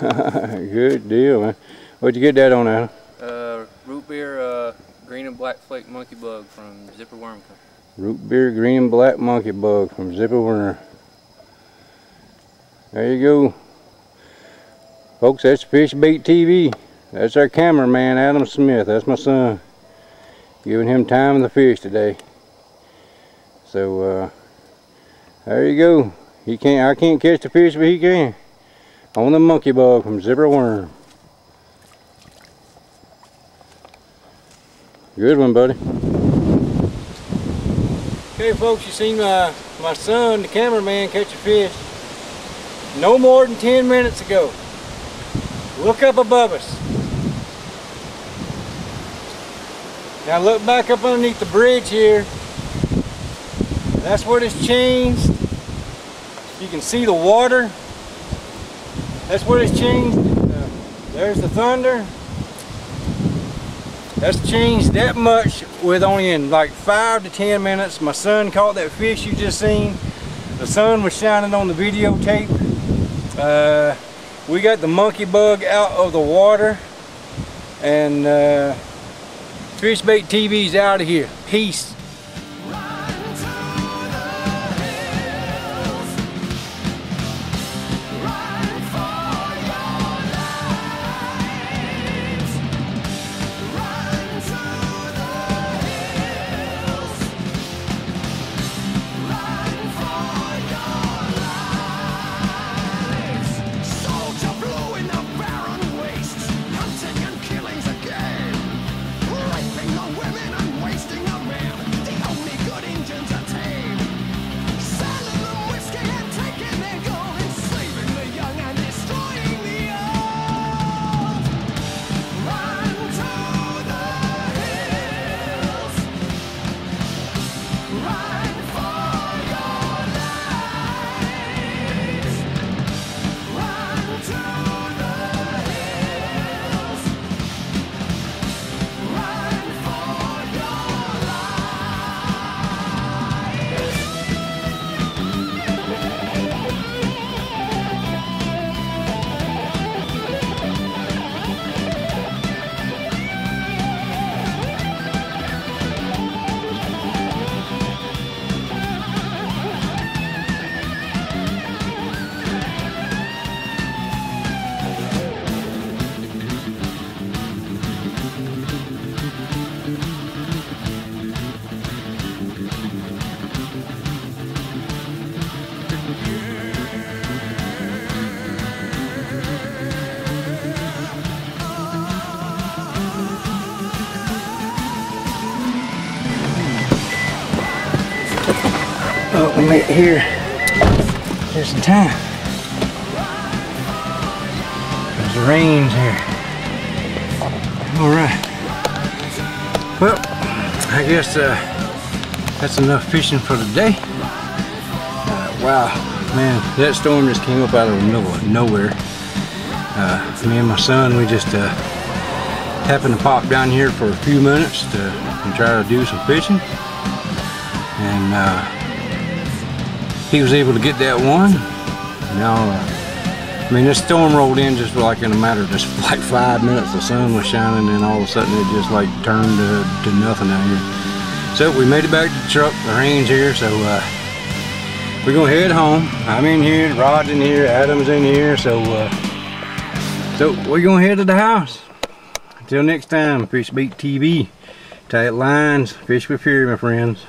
Good deal, man. What'd you get that on, Adam? Root beer, green and black flake monkey bug from Zipper Worm Company. Root beer, green and black monkey bug from Zipper Worm. There you go. Folks, that's Fish Bait TV. That's our cameraman, Adam Smith. That's my son. Giving him time of the fish today. So, there you go. I can't catch the fish, but he can. On the monkey bug from Zipper Worm. Good one, buddy. Okay, folks, you seen my son, the cameraman, catch a fish no more than 10 minutes ago. Look up above us. Now look back up underneath the bridge here. That's where it's changed. You can see the water. That's where it's changed. There's the thunder. That's changed that much with only in like 5 to 10 minutes. My son caught that fish you just seen. The sun was shining on the videotape. We got the monkey bug out of the water, and Fish Bait TV's out of here. Peace. Oh, we made it here. Just in time. There's the rains here. Alright. Well, I guess that's enough fishing for today. Wow, man, that storm just came up out of the middle of nowhere. Me and my son, we just happened to pop down here for a few minutes and try to do some fishing. And he was able to get that one. Now, I mean, this storm rolled in just like in a matter of just like 5 minutes. The sun was shining, and all of a sudden it just like turned to nothing out here. So we made it back to the truck. The rain's here, so we're gonna head home. I'm in here, Rod's in here, Adam's in here, so we're gonna head to the house. Until next time, Fish Bait TV, tight lines, fish with fury, my friends.